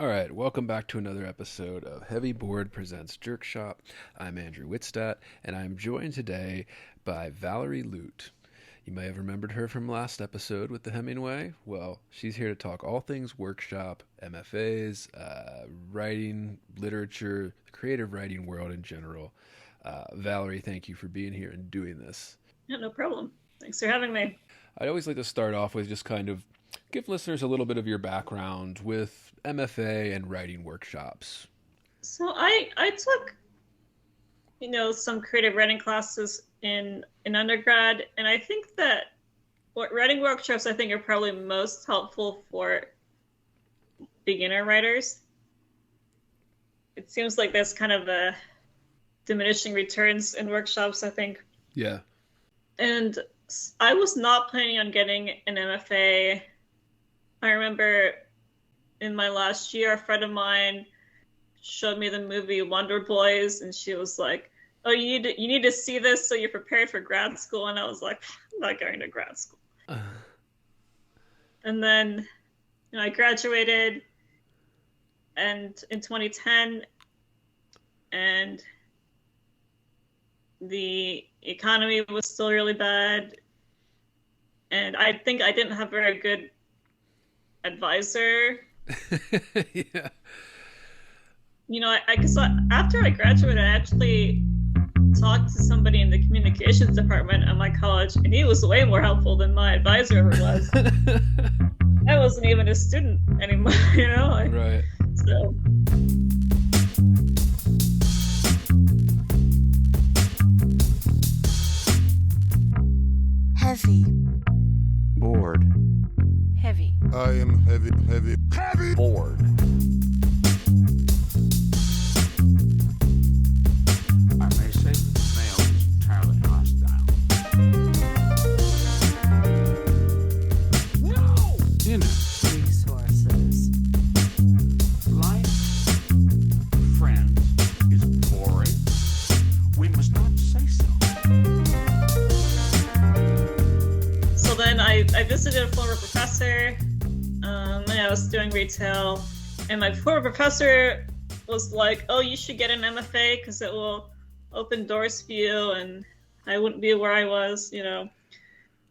All right, welcome back to another episode of Heavy Board Presents JerkShop. I'm Andrew Whitstadt, and I'm joined today by Valerie Lute. You may have remembered her from last episode with the Hemingway. Well, she's here to talk all things workshop, MFAs, writing, literature, the creative writing world in general. Valerie, thank you for being here and doing this. Yeah, no problem. Thanks for having me. I'd always like to start off with just kind of give listeners a little bit of your background with MFA and writing workshops. So I took, some creative writing classes in undergrad, and I think that what writing workshops I think are probably most helpful for beginner writers. It seems like there's kind of a diminishing returns in workshops, I think. Yeah. And I was not planning on getting an MFA. I remember in my last year, a friend of mine showed me the movie Wonder Boys, and she was like, "Oh, you need to see this so you're prepared for grad school." And I was like, "I'm not going to grad school." And then, I graduated, and in 2010, and the economy was still really bad, and I think I didn't have a very good advisor. Yeah. I guess after I graduated, I actually talked to somebody in the communications department at my college, and he was way more helpful than my advisor ever was. I wasn't even a student anymore, Right. So. Heavy. Bored. Heavy. I am heavy bored. I may say that the male is entirely hostile. No! Dinner. Resources. Life, friends, is boring. We must not say so. So then I visited a former professor, and I was doing retail, and my former professor was like, "Oh, you should get an MFA because it will open doors for you, and I wouldn't be where I was, And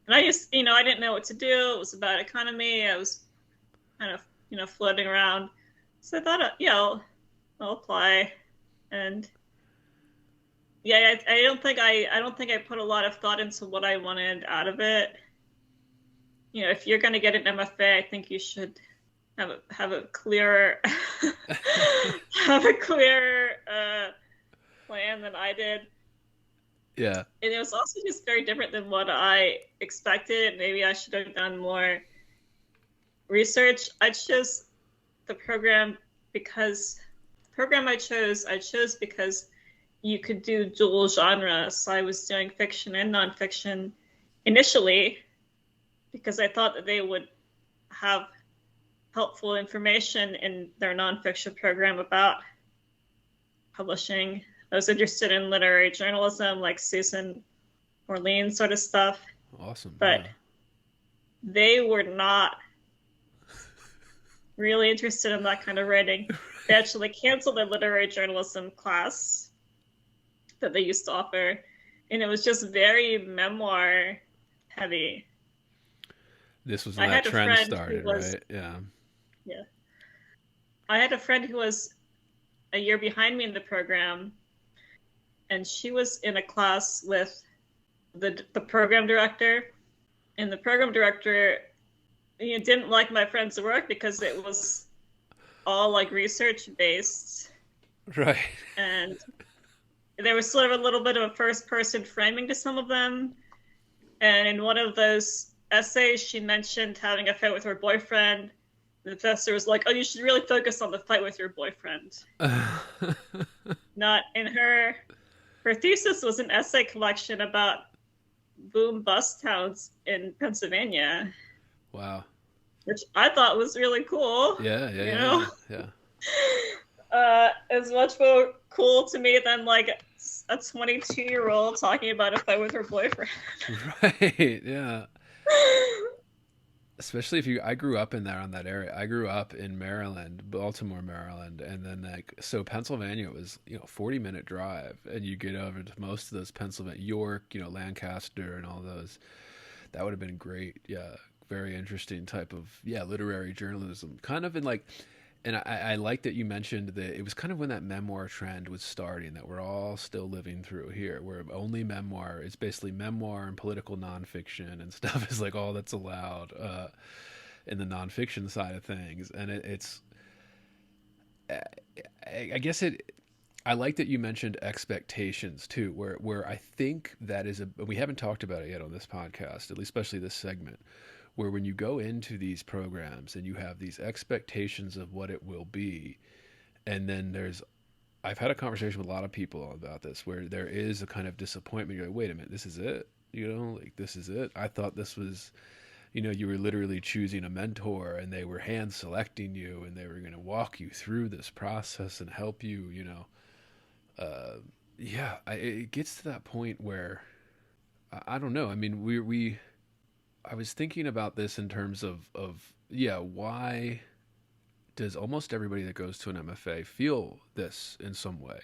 I just, I didn't know what to do. It was about economy. I was kind of, floating around. So I thought, I'll apply. And yeah, I don't think I put a lot of thought into what I wanted out of it. If you're going to get an MFA, I think you should have a clearer have a clearer plan than I did. Yeah. And it was also just very different than what I expected. Maybe I should have done more research. I chose the program because I chose because you could do dual genre. So I was doing fiction and nonfiction initially because I thought that they would have helpful information in their nonfiction program about publishing. I was interested in literary journalism, like Susan Orlean sort of stuff. Awesome. But yeah. They were not really interested in that kind of writing. They actually canceled their literary journalism class that they used to offer, and it was just very memoir heavy. This was when that trend started, right? Yeah. Yeah. I had a friend who was a year behind me in the program, and she was in a class with the program director, and the program director didn't like my friend's work because it was all like research based, Right. and there was sort of a little bit of a first person framing to some of them. And in one of those essays, she mentioned having a fight with her boyfriend. The professor was like, "Oh, you should really focus on the fight with your boyfriend." Not in her thesis was an essay collection about boom bust towns in Pennsylvania. Wow. Which I thought was really cool. Yeah. It's much more cool to me than like a 22-year-old talking about a fight with her boyfriend. Right. Yeah. especially if you, I grew up in there on that area. I grew up in Maryland, Baltimore, Maryland, and then like so Pennsylvania was 40-minute drive, and you get over to most of those Pennsylvania, York, Lancaster, and all those. That would have been great. Yeah, very interesting type of literary journalism, kind of in like. And I like that you mentioned that it was kind of when that memoir trend was starting that we're all still living through here, where only memoir, it's basically memoir and political nonfiction and stuff is like all that's allowed in the nonfiction side of things. And it's, I guess I like that you mentioned expectations too, where I think that is we haven't talked about it yet on this podcast, at least especially this segment, where when you go into these programs and you have these expectations of what it will be, and then I've had a conversation with a lot of people about this, where there is a kind of disappointment. You're like, wait a minute, this is it? Like this is it? I thought this was, you were literally choosing a mentor and they were hand selecting you and they were going to walk you through this process and help you, it gets to that point where, I don't know. I mean, I was thinking about this in terms of why does almost everybody that goes to an MFA feel this in some way?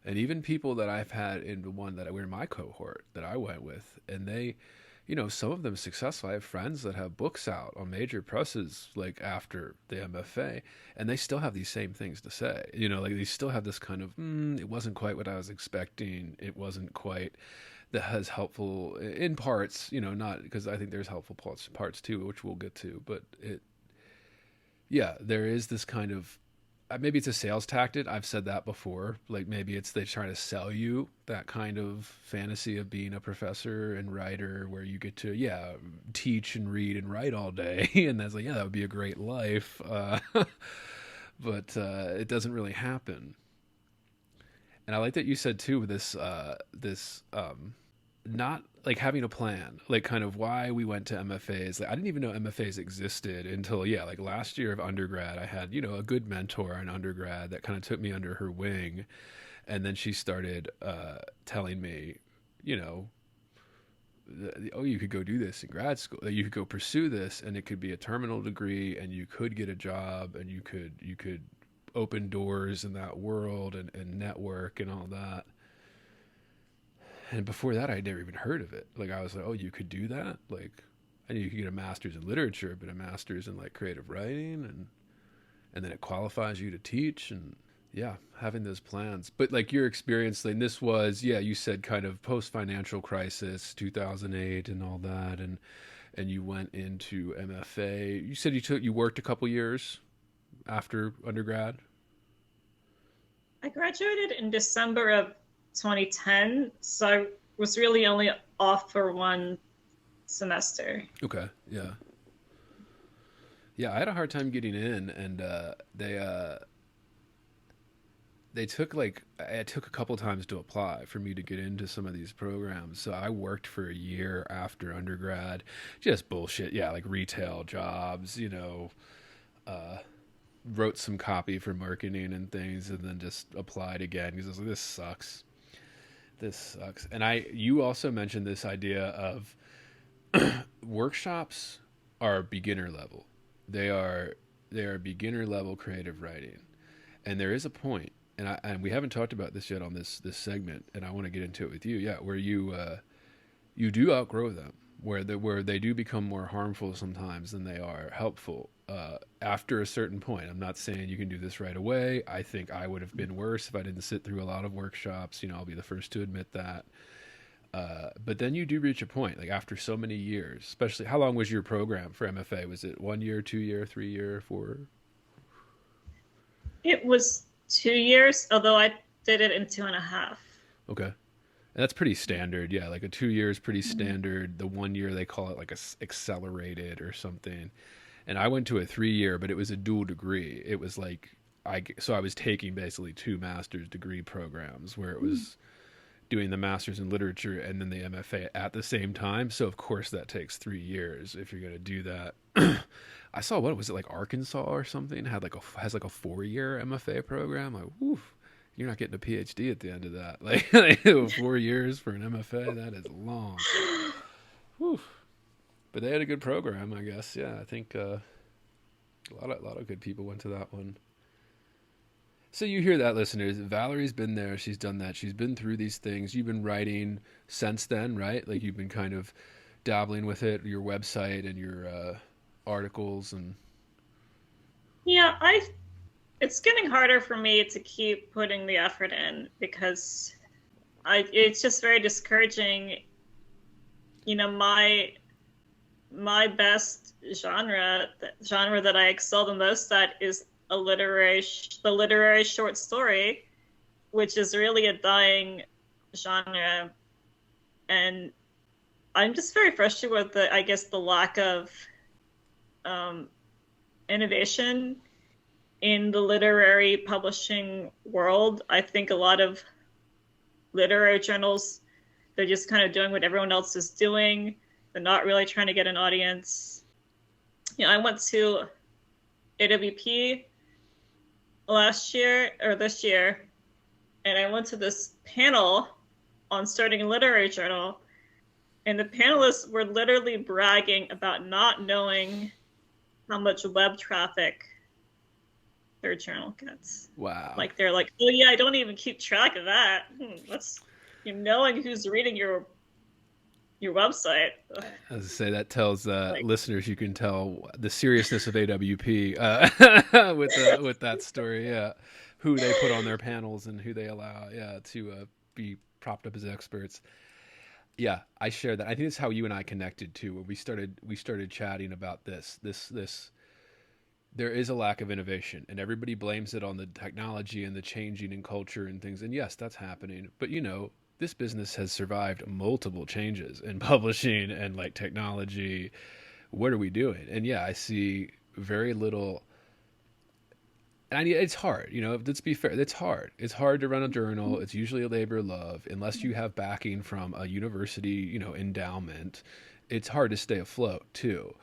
And even people that I've had in the one that were in my cohort that I went with, and they, some of them successful. I have friends that have books out on major presses like after the MFA, and they still have these same things to say. Like they still have this kind of, it wasn't quite what I was expecting. It wasn't quite that has helpful in parts, not because I think there's helpful parts too, which we'll get to, but there is this kind of, maybe it's a sales tactic. I've said that before. Like maybe it's they try to sell you that kind of fantasy of being a professor and writer where you get to, teach and read and write all day. And that's like, that would be a great life. But it doesn't really happen. And I like that you said too, with this not like having a plan, like kind of why we went to MFAs. Like I didn't even know MFAs existed until like last year of undergrad. I had a good mentor in undergrad that kind of took me under her wing, and then she started telling me, oh, you could go do this in grad school. You could go pursue this, and it could be a terminal degree, and you could get a job, and you could open doors in that world and network and all that. And before that, I'd never even heard of it. Like, I was like, oh, you could do that? Like, I knew you could get a master's in literature, but a master's in, like, creative writing, and then it qualifies you to teach, and, having those plans. But, like, your experience, like, this was, you said kind of post-financial crisis, 2008 and all that, and you went into MFA. You said you worked a couple years after undergrad? I graduated in December of 2010, so I was really only off for one semester. Okay, yeah, I had a hard time getting in, and they took it took a couple times to apply for me to get into some of these programs. So I worked for a year after undergrad, just bullshit, like retail jobs, wrote some copy for marketing and things, and then just applied again because I was like, this sucks. And you also mentioned this idea of workshops are beginner level. They are beginner level creative writing, and there is a point, and we haven't talked about this yet on this segment, and I want to get into it with you. Where you do outgrow them, where they do become more harmful sometimes than they are helpful. After a certain point, I'm not saying you can do this right away. I think I would have been worse if I didn't sit through a lot of workshops. I'll be the first to admit that. But then you do reach a point, like after so many years, especially, how long was your program for MFA? Was it 1 year, 2 year, 3 year, 4? It was 2 years, although I did it in 2.5. Okay. And that's pretty standard. Yeah, like a 2 year is pretty standard. The 1 year, they call it like accelerated or something. And I went to a 3 year, but it was a dual degree. It was like, I was taking basically 2 master's degree programs where it was doing the master's in literature and then the MFA at the same time. So of course that takes 3 years if you're going to do that. I saw, what was it, like Arkansas or something has like a 4-year MFA program. Like, woof, you're not getting a PhD at the end of that. Like 4 years for an MFA, that is long. Woof. But they had a good program, I guess. Yeah, I think a lot of good people went to that one. So you hear that, listeners. Valerie's been there. She's done that. She's been through these things. You've been writing since then, right? Like you've been kind of dabbling with it, your website and your articles and Yeah, it's getting harder for me to keep putting the effort in because it's just very discouraging. You know, my best genre, the genre that I excel the most at is the literary short story, which is really a dying genre. And I'm just very frustrated with the lack of innovation in the literary publishing world. I think a lot of literary journals, they're just kind of doing what everyone else is doing. They're not really trying to get an audience. You know, I went to AWP this year, and I went to this panel on starting a literary journal, and the panelists were literally bragging about not knowing how much web traffic their journal gets. wow. Like they're like, oh yeah, I don't even keep track of that. What's knowing who's reading your website? As I say, that tells Like- listeners, you can tell the seriousness of AWP with that story. Yeah, who they put on their panels and who they allow, to be propped up as experts. Yeah, I share that. I think that's how you and I connected too. When we started chatting about this. There is a lack of innovation, and everybody blames it on the technology and the changing in culture and things. And yes, that's happening. But this business has survived multiple changes in publishing and like technology. What are we doing? And yeah, I see very little. And it's hard, let's be fair. It's hard. It's hard to run a journal. It's usually a labor of love. Unless you have backing from a university, endowment, it's hard to stay afloat too.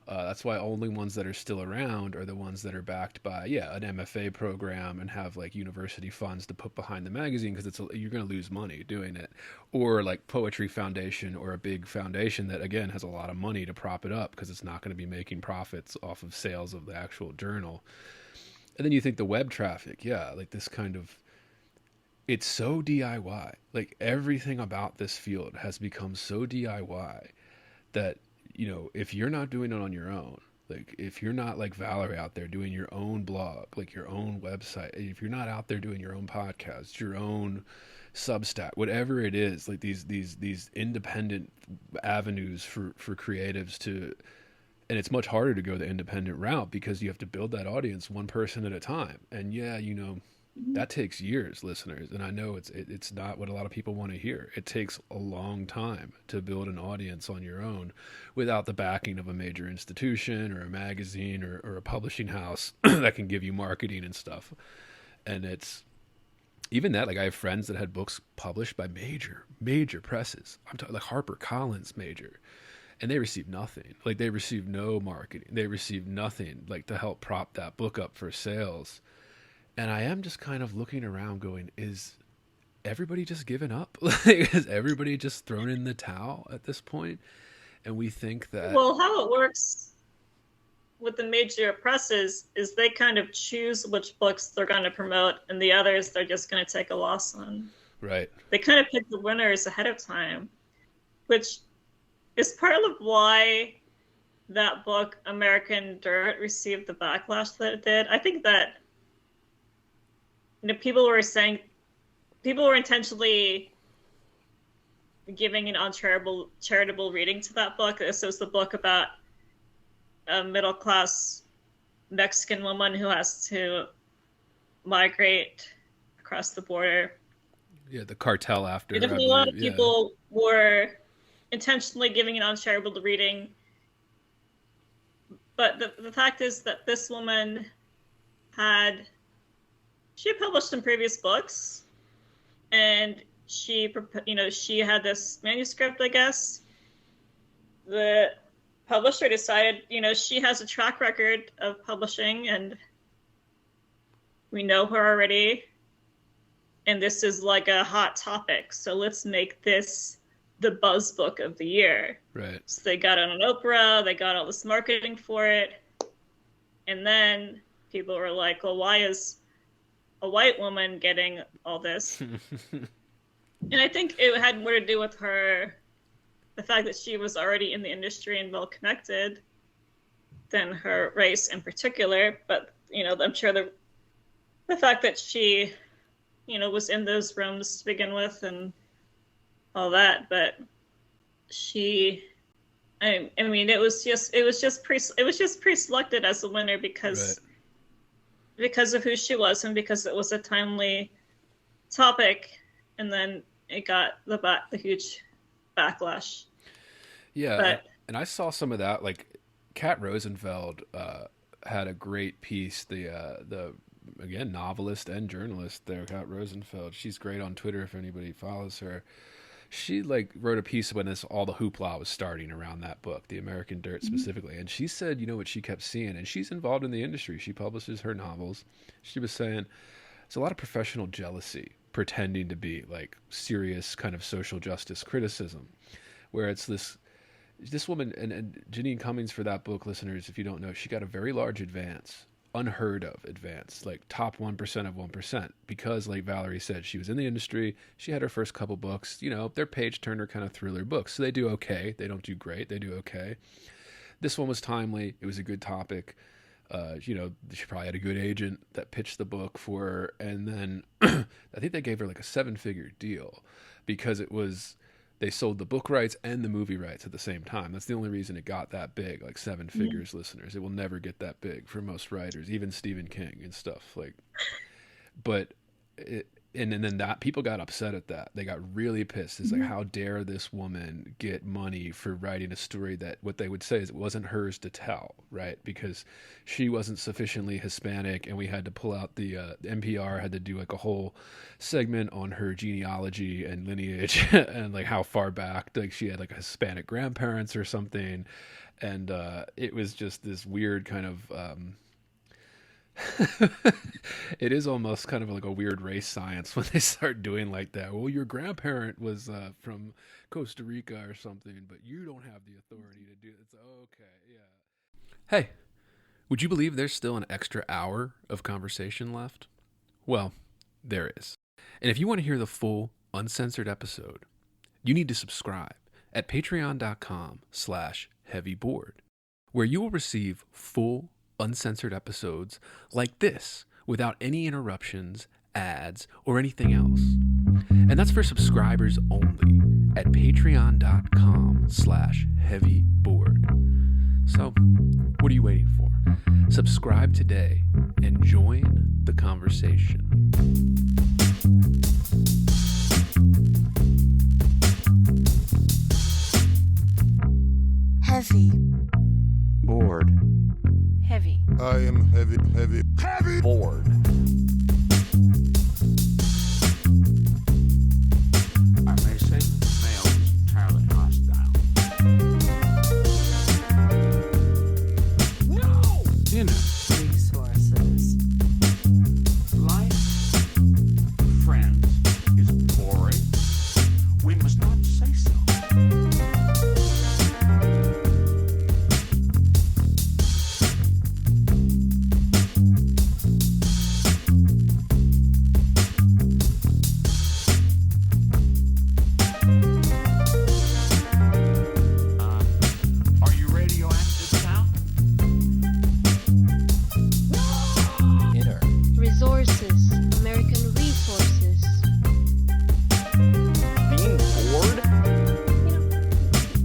That's why only ones that are still around are the ones that are backed by, an MFA program and have like university funds to put behind the magazine, because you're going to lose money doing it. Or like Poetry Foundation, or a big foundation that again has a lot of money to prop it up because it's not going to be making profits off of sales of the actual journal. And then you think the web traffic, like this kind of, it's so DIY. Like everything about this field has become so DIY that, if you're not doing it on your own, like if you're not like Valerie out there doing your own blog, like your own website, if you're not out there doing your own podcast, your own Substack, whatever it is, like these independent avenues for creatives to, and it's much harder to go the independent route because you have to build that audience one person at a time. And that takes years, listeners. And I know it's not what a lot of people want to hear. It takes a long time to build an audience on your own without the backing of a major institution or a magazine or a publishing house that can give you marketing and stuff. And it's even that, like I have friends that had books published by major presses. I'm talking like HarperCollins major. And they received nothing. Like they received no marketing. They received nothing like to help prop that book up for sales. And I am just kind of looking around going, is everybody just giving up? Like, is everybody just thrown in the towel at this point? And we think that... Well, how it works with the major presses is they kind of choose which books they're going to promote, and the others they're just going to take a loss on. Right. They kind of pick the winners ahead of time, which is part of why that book, American Dirt, received the backlash that it did. I think that people were intentionally giving an uncharitable reading to that book. This was the book about a middle-class Mexican woman who has to migrate across the border. Yeah, the cartel after. Definitely a lot of people were intentionally giving an uncharitable reading. But the fact is that this woman had published some previous books, and she had this manuscript, I guess. The publisher decided, she has a track record of publishing, and we know her already, and this is like a hot topic, so let's make this the buzz book of the year. Right. So they got it on Oprah, they got all this marketing for it. And then people were like, well, why is a white woman getting all this? And I think it had more to do with the fact that she was already in the industry and well connected than her race in particular. But, I'm sure the fact that she, was in those rooms to begin with and all that, but I mean, it was just pre-selected as a winner because of who she was and because it was a timely topic, and then it got the huge backlash. Yeah, and I saw some of that. Like Kat Rosenfeld had a great piece. The again, novelist and journalist there, Kat Rosenfeld. She's great on Twitter if anybody follows her. She wrote a piece when all the hoopla was starting around that book, The American Dirt specifically. And she said, what she kept seeing, and she's involved in the industry. She publishes her novels. She was saying there's a lot of professional jealousy pretending to be serious kind of social justice criticism, where it's this woman, and Janine Cummings for that book, listeners, if you don't know, she got a very large advance. Unheard of advance, top 1% of 1%, because like Valerie said, she was in the industry. She had her first couple books, they're page turner kind of thriller books. So they do okay. They don't do great. They do okay. This one was timely. It was a good topic. She probably had a good agent that pitched the book for her. And then I think they gave her a 7-figure deal because they sold the book rights and the movie rights at the same time. That's the only reason it got that big, 7 figures, listeners. It will never get that big for most writers, even Stephen King and stuff. And then that people got upset at that. They got really pissed. It's how dare this woman get money for writing a story that what they would say is it wasn't hers to tell, right? Because she wasn't sufficiently Hispanic, and we had to pull out the NPR had to do a whole segment on her genealogy and lineage and how far back she had Hispanic grandparents or something, and it was just this weird kind of. It is almost kind of a weird race science when they start doing that. Well, your grandparent was from Costa Rica or something, but you don't have the authority to do it. It's okay, yeah. Hey, would you believe there's still an extra hour of conversation left? Well, there is. And if you want to hear the full, uncensored episode, you need to subscribe at patreon.com/heavyboard, where you will receive full, uncensored episodes like this without any interruptions, ads, or anything else. And that's for subscribers only at patreon.com/heavyboard. So, what are you waiting for? Subscribe today and join the conversation. Heavy. Bored. Heavy. I am heavy bored. I may say the male is entirely hostile. No! Resources. Life, friends, is boring. We must not say so. Are you radioactive now? Inner. Resources. American resources. Being bored?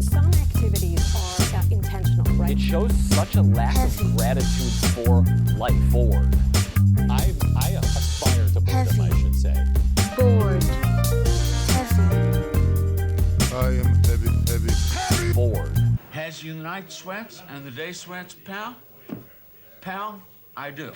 Some activities are intentional, right? It shows such a lack Heavy. of gratitude for life. Bored. I aspire to boredom, Heavy. I should say. Bored. Heavy. I am heavy Bored. Has you the night sweats and the day sweats, pal? Pal, I do.